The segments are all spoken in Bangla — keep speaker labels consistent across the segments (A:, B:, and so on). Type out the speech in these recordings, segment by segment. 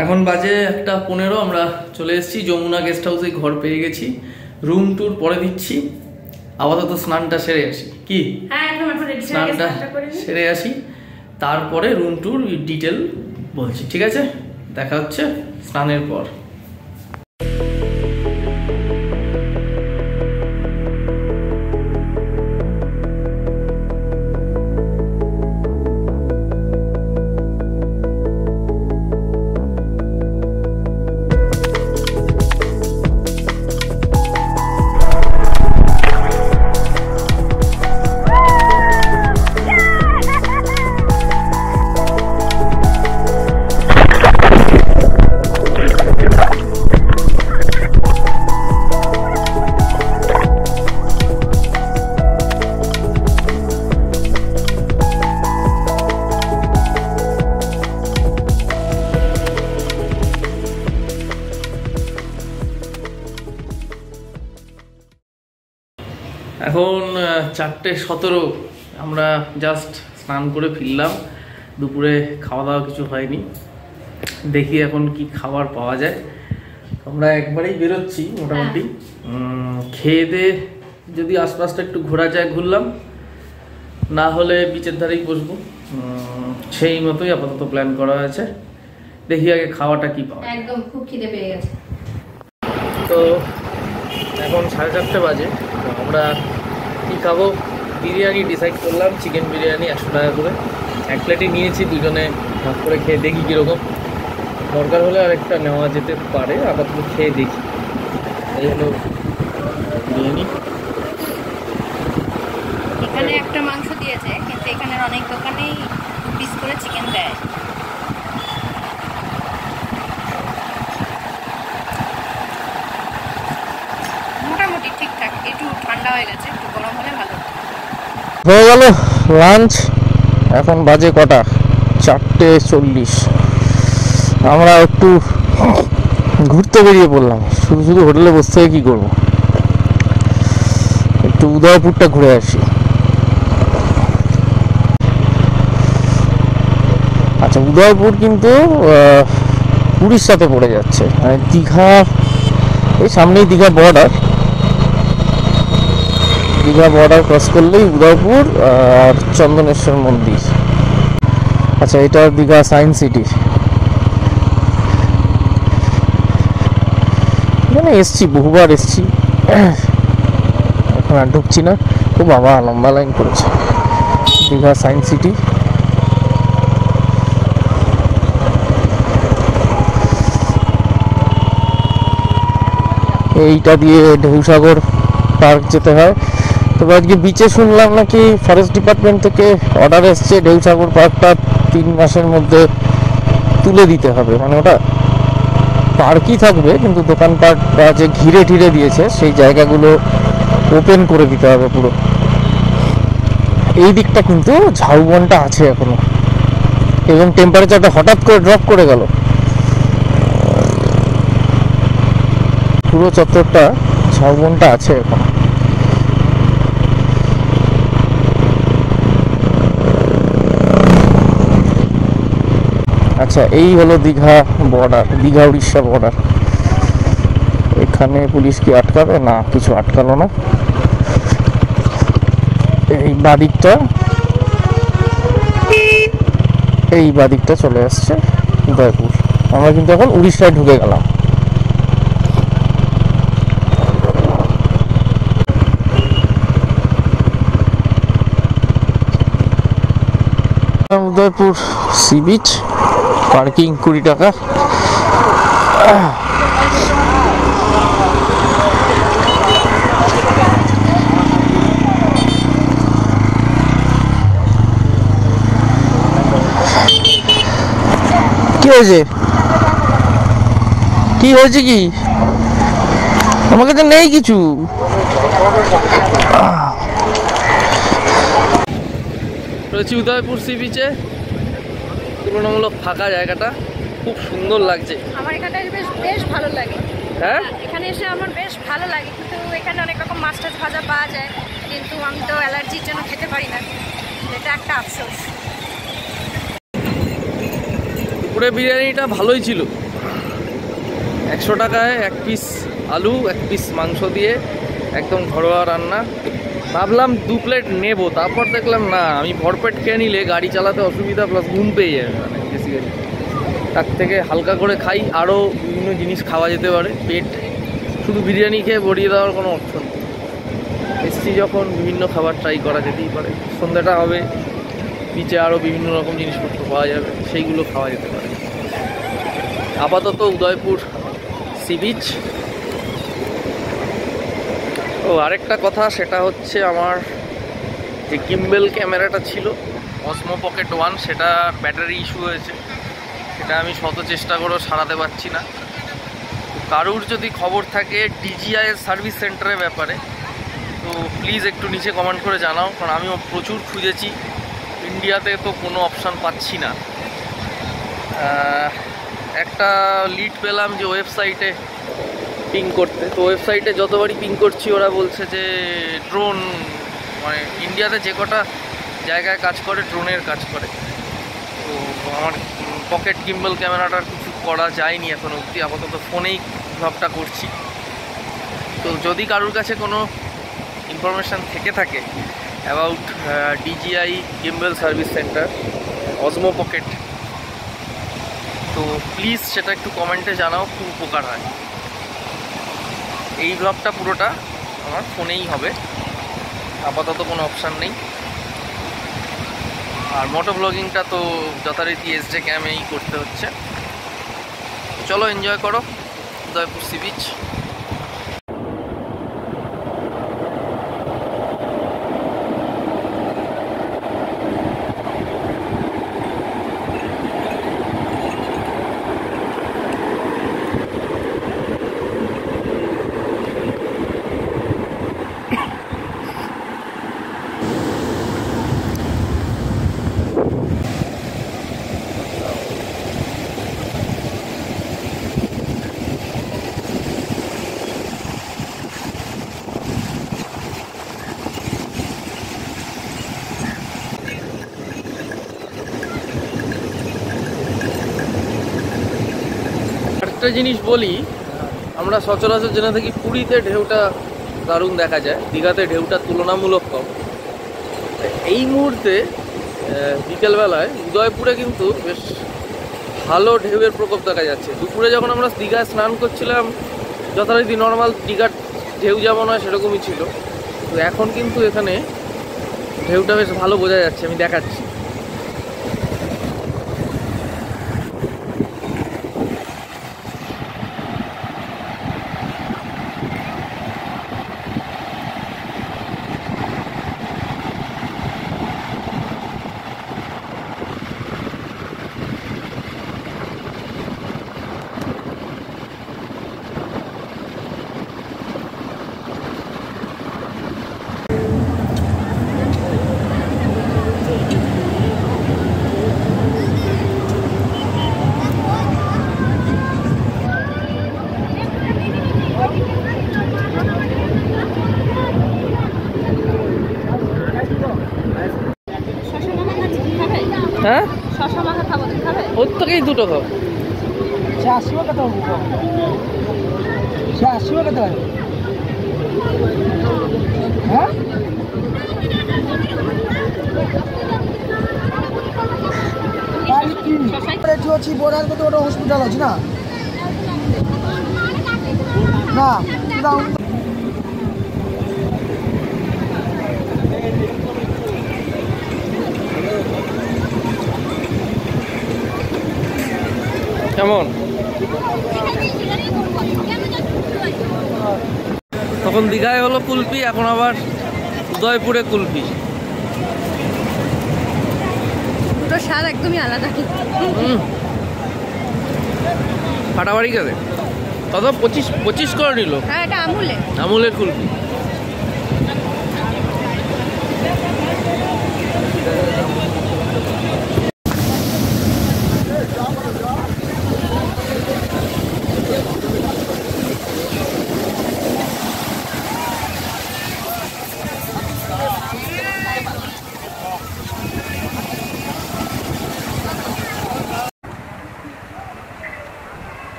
A: এখন বাজে 1:15। আমরা চলে এসেছি যমুনা গেস্ট হাউসে, ঘর পেয়ে গেছি। রুম ট্যুর পরে দিচ্ছি, আপাতত স্নানটা সেরে আসি। কি স্নানটা সেরে আসি, তারপরে রুম ট্যুর ডিটেল বলছি, ঠিক আছে? দেখা হচ্ছে স্নানের পর। এখন 4:17। আমরা জাস্ট স্নান করে ফিরলাম। দুপুরে খাওয়া দাওয়া কিছু হয়নি, দেখি এখন কি খাবার পাওয়া যায়। আমরা একবারেই বেরোচ্ছি মোটামুটি। খেয়ে দিয়ে যদি আশপাশটা একটু ঘোরা যায় ঘুরলাম, না হলে বিচের ধারেই বসবো। সেই মতোই আপাতত প্ল্যান করা আছে। দেখি আগে খাওয়াটা কি পাওয়া।
B: একদম খুব খিদে পেয়ে গেছে।
A: তো এখন 4:30 বাজে। আমরা কি খাবো? বিরিয়ানি ডিসাইড করলাম, চিকেন বিরিয়ানি 100 টাকা করে। এক প্লেটই নিয়েছি, দুজনে ভাগ করে খেয়ে দেখি কীরকম। দরকার হলে আরেকটা নেওয়া যেতে পারে, আপাতত খেয়ে দেখি। এই হলো বিরিয়ানি।
B: এখানে একটা মাংস দিয়েছে, কিন্তু এখানের অনেক দোকানেই পিস করে চিকেন দেয়। মোটামুটি ঠিকঠাক, একটু ঠান্ডা হয়ে গেছে, একটু গরম হলে ভালো
A: হয়ে গেল লাঞ্চ। এখন বাজে কটা? 4:40। আমরা একটু ঘুরতে বেরিয়ে পড়লাম। শুধু শুধু হোটেলে বসে থেকে কী করবো, একটু উদয়পুরটা ঘুরে আসি। আচ্ছা, উদয়পুর কিন্তু উড়িষ্যাতে পড়ে যাচ্ছে, মানে দীঘা এই সামনেই Digha border. Digha border cross করলেই উদয়পুর আর চন্দনেশ্বর মন্দির। আচ্ছা, এটা দীঘা সায়েন্স সিটি। এখানে এসছি, বহুবার এসছি, এখন আর ঢুকছি না। খুব বাবা লম্বা লাইন করেছে। Digha science city. এইটা দিয়ে ঢেউসাগর পার্ক যেতে হয়। তবে আজকে বিচে শুনলাম নাকি ফরেস্ট ডিপার্টমেন্ট থেকে অর্ডার এসছে ঢেউসাগর পার্কটা 3 মাসের মধ্যে তুলে দিতে হবে। মানে ওটা পার্কই থাকবে, কিন্তু দোকানপাট বা যে ঘিরে ঠিরে দিয়েছে সেই জায়গাগুলো ওপেন করে দিতে হবে পুরো। এই দিকটা কিন্তু ঝাউবনটা আছে এখনো, এবং টেম্পারেচারটা হঠাৎ করে ড্রপ করে গেল। পুরো চত্বরটা ঝাউবনটা আছে এখন। আচ্ছা, এই হলো দীঘা বর্ডার, দীঘা উড়িষ্যা বর্ডার। এখানে পুলিশ কি আটকাবে? না, কিছু আটকালো না। এই বাদিকটা, এই বাদিকটা চলে আসছে উদয়পুর। আমরা কিন্তু এখন উড়িষ্যায় ঢুকে গেলাম। উদয়পুর সি বিচ, পার্কিং 20 টাকা। কি হয়েছে? কি হয়েছে? কি আমাকে তো নেই কিছু। রয়েছি উদয়পুর সি বিচে। তুলনামূলক ফাঁকা জায়গাটা, খুব সুন্দর লাগছে।
B: আমার এখানটা বেশ ভালো লাগে।
A: হ্যাঁ,
B: এখানে এসে আমার বেশ ভালো লাগে, কিন্তু এখানে অনেক রকম মাছ টাছ ভাজা পাওয়া যায়, কিন্তু আমি তো অ্যালার্জির জন্য খেতে পারি না, এটা একটা আফসোস।
A: দুপুরে বিরিয়ানিটা ভালোই ছিল। 100 টাকায় 1 পিস আলু 1 পিস মাংস দিয়ে একদম ঘরোয়া রান্না। ভাবলাম 2 প্লেট নেব, তারপর দেখলাম না, আমি ভরপেট খেয়ে নিলে গাড়ি চালাতে অসুবিধা, প্লাস ঘুম পেয়ে যাবে মানে বেসিক্যালি। তার থেকে হালকা করে খাই, আরও বিভিন্ন জিনিস খাওয়া যেতে পারে। পেট শুধু বিরিয়ানি খেয়ে ভরিয়ে দেওয়ার কোনো অর্থ নেই। এসছি যখন বিভিন্ন খাবার ট্রাই করা যেতেই পারে। সন্ধ্যাটা হবে, বিচে আরও বিভিন্ন রকম জিনিসপত্র পাওয়া যাবে, সেইগুলো খাওয়া যেতে পারে। আপাতত উদয়পুর সি বিচ। ও আরেকটা কথা, সেটা হচ্ছে আমার যে গিম্বেল ক্যামেরাটা ছিল অসমো পকেট 1, সেটা ব্যাটারি ইস্যু হয়েছে। সেটা আমি শত চেষ্টা করেও সারাতে পারছি না। কারুর যদি খবর থাকে DJI এর সার্ভিস সেন্টারের ব্যাপারে, তো প্লিজ একটু নিচে কমেন্ট করে জানাও, কারণ আমিও প্রচুর খুঁজেছি, ইন্ডিয়াতে তো কোনো অপশান পাচ্ছি না। একটা লিড পেলাম যে ওয়েবসাইটে পিং করতে, তো ওয়েবসাইটে যতবারই পিং করছি ওরা বলছে যে ড্রোন, মানে ইন্ডিয়াতে যে কটা জায়গায় কাজ করে ড্রোনের কাজ করে। তো আমার পকেট গিম্বল ক্যামেরাটার কিছু করা যায়নি এখন অবধি, আপাতত ফোনেই ভাবটা করছি। তো যদি কারোর কাছে কোনো ইনফরমেশান থেকে থাকে about DJI gimbal service centre Osmo pocket, তো প্লিজ সেটা একটু কমেন্টে জানাও, খুব উপকার হয়। এই ব্লগটা পুরোটা আমার ফোনেই হবে, আপাতত কোনো অপশান নেই। আর মোটো ব্লগিংটা তো যথারীতি SJ ক্যামেই করতে হচ্ছে। চলো এনজয় করো উদয়পুর সি বিচ। একটা জিনিস বলি, আমরা সচরাচর জেনে থাকি পুরীতে ঢেউটা দারুণ দেখা যায়, দীঘাতে ঢেউটা তুলনামূলক কম। এই মুহূর্তে বিকেলবেলায় উদয়পুরে কিন্তু বেশ ভালো ঢেউয়ের প্রকোপ দেখা যাচ্ছে। দুপুরে যখন আমরা দীঘায় স্নান করছিলাম, যথারীতি নর্মাল দীঘার ঢেউ যেমন হয় সেরকমই ছিল, তো এখন কিন্তু এখানে ঢেউটা বেশ ভালো বোঝা যাচ্ছে, আমি দেখাচ্ছি। হ্যাঁ,
B: শশা মাখা খাবো, তুমি খাবে?
A: ওর থেকেই দুটো খাও।
C: সে আসবে কত? সে আসবে কত? হ্যাঁ, ଅଛି ବୋରାର କତ ଗୋଟେ ହସ୍ପିଟାଲ ଅଛି ନା? ନା
A: কেমন? তখন দীঘায় হলো কুলপি, এখন আবার উদয়পুরে কুলপি।
B: দুটো স্বাদ একদমই আলাদা।
A: ফাটাবাড়ি গেলে কত 25 করে নিল।
B: হ্যাঁ, এটা
A: আমুলের কুলপি।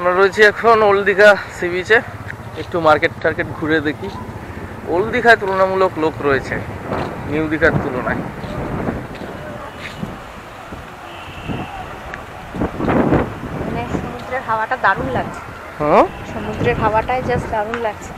A: আমরা রয়েছি এখন ওল্ড দীঘা সি বিচে, একটু মার্কেট টার্কেট ঘুরে দেখি। ওল্ড দীঘায় তুলনামূলক লোক রয়েছে নিউ দীঘার তুলনায়।
B: মানে সমুদ্রের হাওয়াটা দারুণ লাগছে।
A: হ্যাঁ,
B: সমুদ্রের হাওয়াটাই জাস্ট দারুণ লাগছে।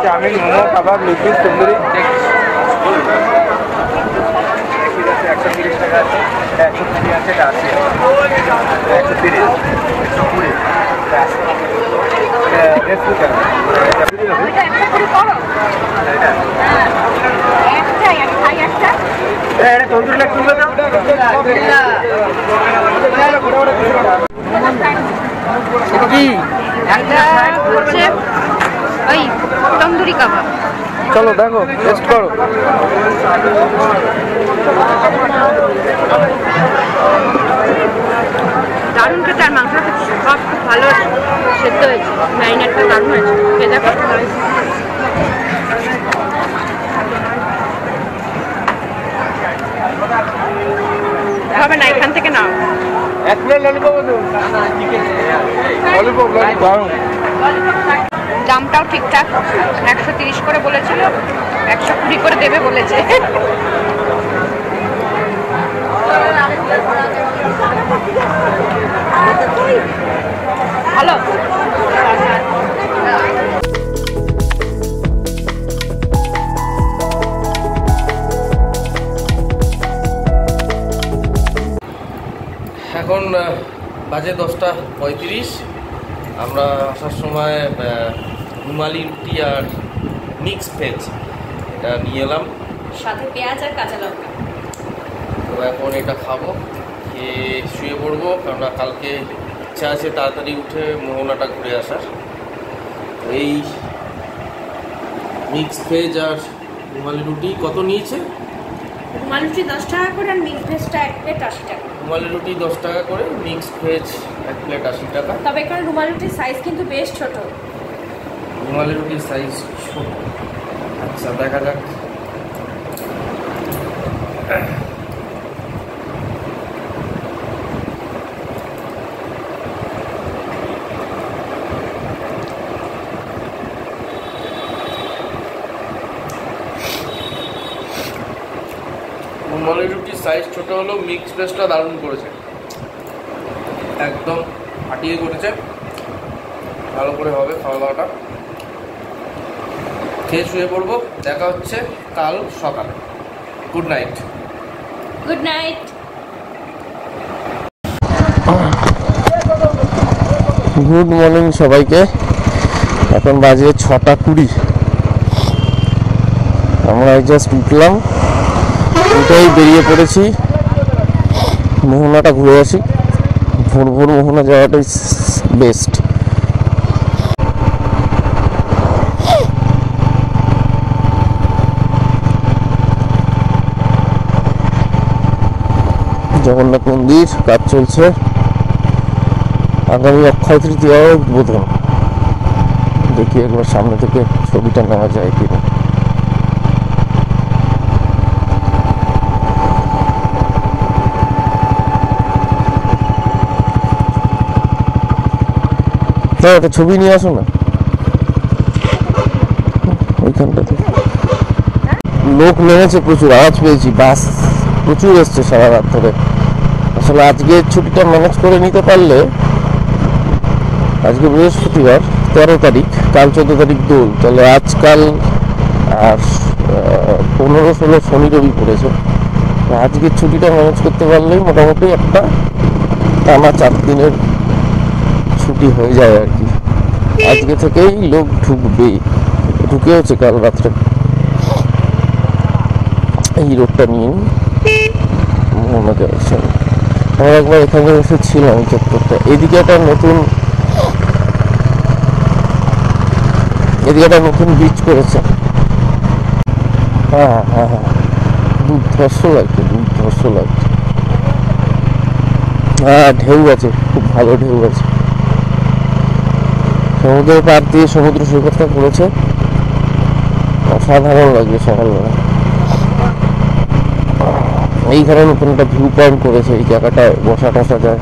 D: চাউমিন, মোমো, কাবাব, লুচি, তন্দুরি 130 টাকা আছে, 120 আছে, 130, 120,
B: ওই তন্দুরি কাবাব।
A: চলো দেখো, টেস্ট করো।
B: দারুণ খেতে, আর মাংসটা সব খুব ভালো সেদ্ধ হয়েছে, ম্যারিনেটটা দারুণ হয়েছে। খেয়ে দেখো। হবে না, এখান থেকে নাও।
D: এক প্লেট ললিপপ দিন। ললিপপ দারুণ।
B: দামটাও ঠিকঠাক, 130 করে বলেছিল, 120 করে দেবে বলেছে। ভালো।
A: এখন বাজে 10:35। আমরা আসার সময় রুমালি রুটি আর মিক্স ভেজ এটা নিয়ে এলাম,
B: সাথে পেঁয়াজ আর কাঁচা লঙ্কা।
A: তো এখন এটা খাবো, খেয়ে শুয়ে পড়বো, কেননা কালকে ইচ্ছা আছে তাড়াতাড়ি উঠে মোহনাটা ঘুরে আসার। এই মিক্স ভেজ আর রুমালি রুটি কত নিয়েছে?
B: রুমালি রুটি 10 টাকা করে, আর মিক্স ভেজটা 1 প্লেট 80 টাকা।
A: রুমালি রুটি 10 টাকা করে, মিক্সড ভেজ 1 প্লেট 80 টাকা।
B: তবে এখানে রুমালি রুটির সাইজ কিন্তু বেশ ছোট।
A: রুমালি রুটির সাইজ ছোট, আচ্ছা দেখা যাক। রুমালি রুটির সাইজ ছোট হলেও মিক্স ভেজটা দারুণ করেছে, একদম ফাটিয়ে করেছে, ভালো করে হবে খাওয়া দাওয়াটা। খেয়ে শুয়ে পড়বো, দেখা হচ্ছে কাল সকালে। Good night.
B: Good night.
A: Good morning সবাইকে। এখন বাজে 6:20। আমরা জাস্ট উঠলাম, উঠেই বেরিয়ে পড়েছি মোহনাটা ঘুরে আসি। ভোর ভোর মোহনা যাওয়াটাই বেস্ট। জগন্নাথ মন্দির কাজ চলছে, আগামী অক্ষয় তৃতীয়া উদ্বোধন। দেখি একবার সামনে থেকে ছবিটা নেওয়া যায় কিনা। একটা ছবি নিয়ে আসো না ওইখানটা থেকে। লোক নেমেছে প্রচুর, আওয়াজ পেয়েছি, বাস প্রচুর এসছে সারা রাত ধরে। আসলে আজকে ছুটিটা ম্যানেজ করে নিতে পারলে আজকে বৃহস্পতিবার 13 তারিখ, কাল 14 তারিখ দোল, তাহলে আজকাল আর 15-16 শনি রবি পড়েছে। আজকের ছুটিটা ম্যানেজ করতে পারলেই মোটামুটি একটা টানা 4 দিনের ছুটি হয়ে যায় আর কি। আজকে থেকেই লোক ঢুকেওছে কাল রাত্রে। এই রোডটা নিয়ে মনে যাচ্ছে, আমরা একবার এখানে এসে ছিলাম এই চত্বরটা। এদিকে একটা নতুন বীজ করেছে। হ্যাঁ হ্যাঁ হ্যাঁ, দুর্ধর্ষ লাগছে। হ্যাঁ, ঢেউ আছে, খুব ভালো ঢেউ আছে। সমুদ্রের পাড় দিয়ে সমুদ্র সৈকতটা পড়েছে, অসাধারণ লাগবে সকালবেলা। এইখানে নতুন একটা ভিউ পয়েন্ট করেছে, এই জায়গাটায় বসা টসা যায়।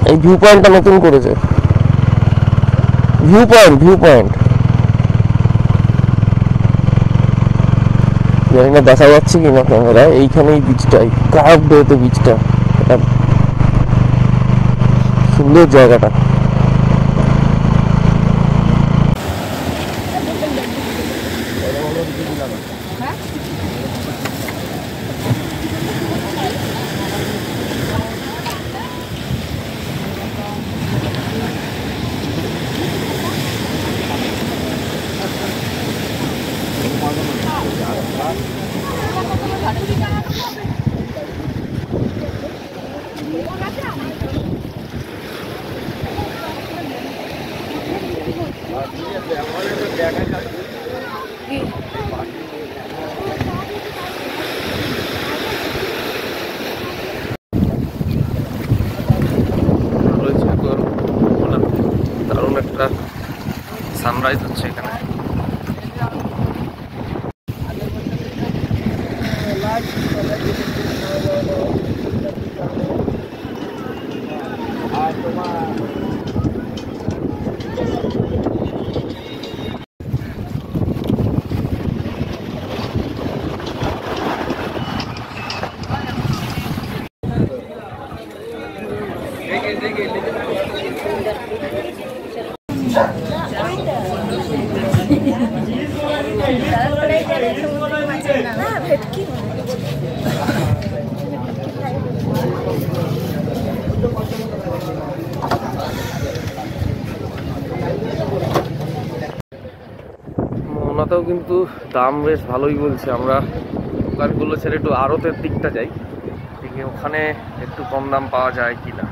A: এই ভিউ পয়েন্টটা নতুন করেছে, ভিউ পয়েন্ট জানি না দেখা যাচ্ছে কিনা ক্যামেরায়। এইখানেই বীজটাই, কার্ভ ডেতে বীজটা, এটা সুন্দর জায়গাটা। দারুণ একটা সানরাইজ হচ্ছে এখানে। মোহনাতেও কিন্তু দাম বেশ ভালোই বলছে। আমরা দোকানগুলো ছেড়ে একটু আড়তের দিকটা যাই, দেখি ওখানে একটু কম দাম পাওয়া যায় কিনা।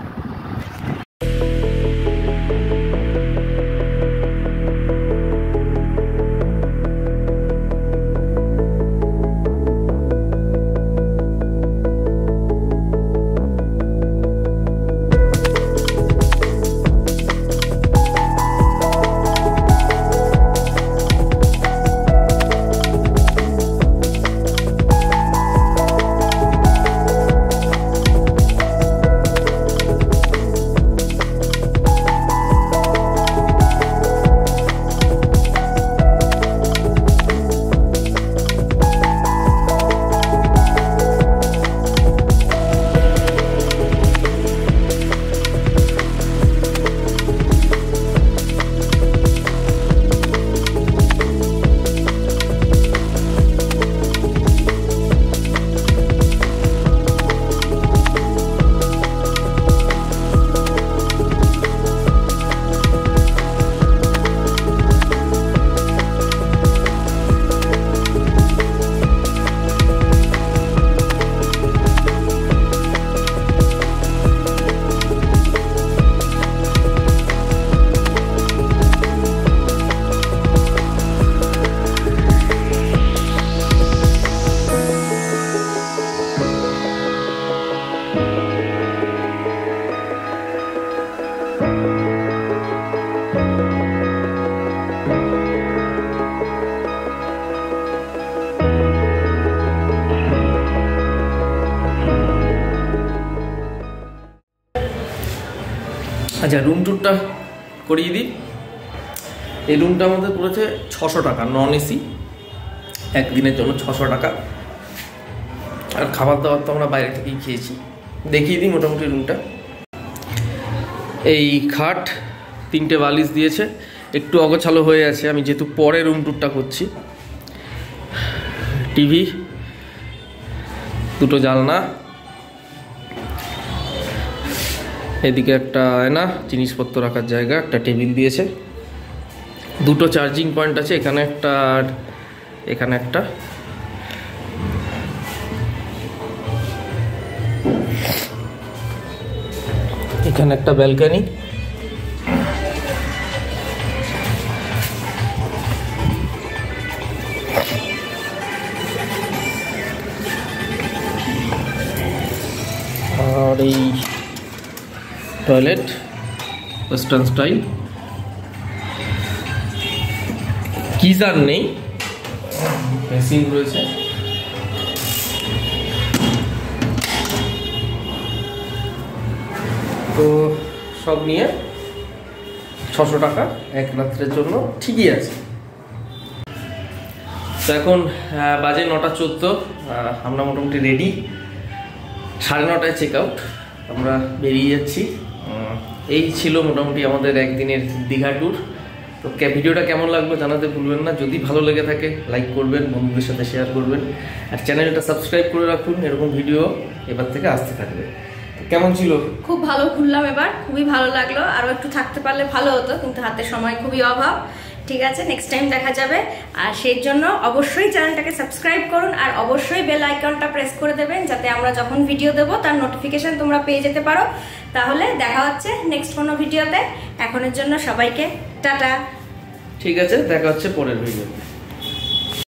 A: আচ্ছা, রুম ট্যুরটা করিয়ে দিই। এই রুমটা আমাদের পড়েছে 600 টাকা, নন এসি, একদিনের জন্য 600 টাকা। আর খাবার দাবার তো আমরা বাইরে থেকেই খেয়েছি। দেখিয়ে দিই মোটামুটি রুমটা। এই খাট, 3টে বালিশ দিয়েছে, একটু অগোছালো হয়ে আছে, আমি যেহেতু পরে রুম টুরটা করছি। টিভি, 2টো জানলা, এদিকে একটা আয়না, জিনিসপত্র রাখার জায়গা, একটা টেবিল দিয়েছে, 2টো চার্জিং পয়েন্ট আছে, এখানে একটা আর এখানে একটা। এখানে একটা ব্যালকনি, আর এই টয়লেট ওয়েস্টার্ন স্টাইল, গিজার নেই, বেসিন রয়েছে। তো সব নিয়ে 600 টাকা এক রাত্রের জন্য ঠিকই আছে। তো এখন বাজে 9:14, আমরা মোটামুটি রেডি, 9:30 চেক আউট, আমরা বেরিয়ে যাচ্ছি। এই ছিল মোটামুটি আমাদের একদিনের দীঘা ট্যুর। তো ভিডিওটা কেমন লাগলো জানাতে ভুলবেন না, যদি ভালো লেগে থাকে লাইক করবেন, বন্ধুদের সাথে শেয়ার করবেন, আর চ্যানেলটা সাবস্ক্রাইব করে রাখুন, এরকম ভিডিও এবার থেকে আসতে থাকবে। কেমন ছিল?
B: খুব ভালো ঘুরলাম এবার, খুবই ভালো লাগলো। আরও একটু থাকতে পারলে ভালো হতো, কিন্তু হাতে সময় খুবই অভাব। ঠিক আছে, নেক্সট টাইম দেখা যাবে। আর সেই জন্য অবশ্যই চ্যানেলটাকে সাবস্ক্রাইব করুন, আর অবশ্যই বেল আইকনটা প্রেস করে দেবেন, যাতে আমরা যখন ভিডিও দেবো তার নোটিফিকেশন তোমরা পেয়ে যেতে পারো। তাহলে দেখা হচ্ছে নেক্সট কোনো ভিডিওতে। এখনের জন্য সবাইকে টাটা।
A: ঠিক আছে, দেখা হচ্ছে পরের ভিডিওতে।